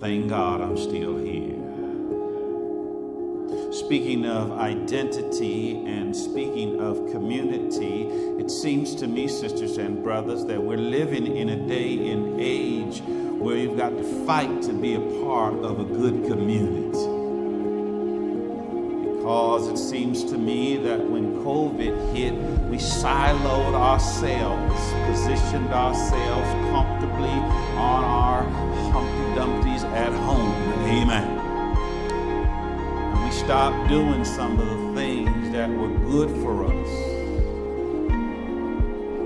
Thank God I'm still here. Speaking of identity and speaking of community, it seems to me, sisters and brothers, that we're living in a day and age where you've got to fight to be a part of a good community. Because it seems to me that when COVID hit, we siloed ourselves, positioned ourselves comfortably on our Humpty Dumptys at home. Amen. And we stopped doing some of the things that were good for us.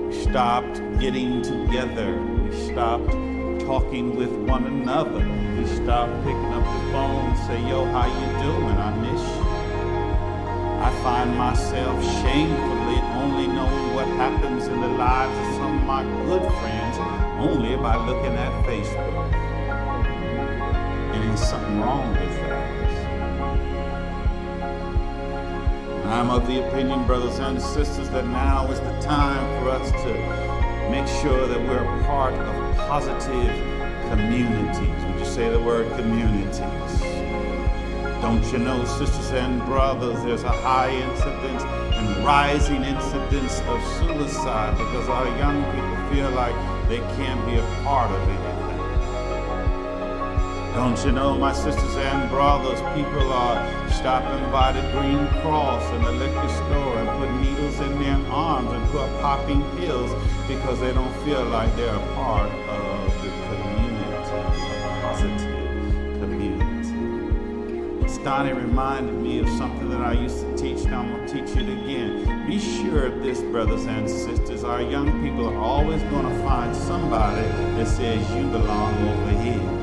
We stopped getting together. We stopped talking with one another. We stopped picking up the phone and say, yo, how you doing? I miss you. I find myself shamefully only knowing what happens in the lives of some of my good friends only by looking at Facebook. And there's something wrong with that. And I'm of the opinion, brothers and sisters, that now is the time for us to make sure that we're a part of positive communities. Would you say the word communities? Don't you know, sisters and brothers, there's a high incidence and rising incidence of suicide because our young people feel like they can't be a part of anything. Don't you know, my sisters and brothers, people are stopping by the Green Cross and the liquor store and put needles in their arms and put popping pills because they don't feel like they're a part of the community, a positive community. Donnie reminded me of something that I used to teach, and I'm going to teach it again. Be sure of this, brothers and sisters. Our young people are always going to find somebody that says you belong over here.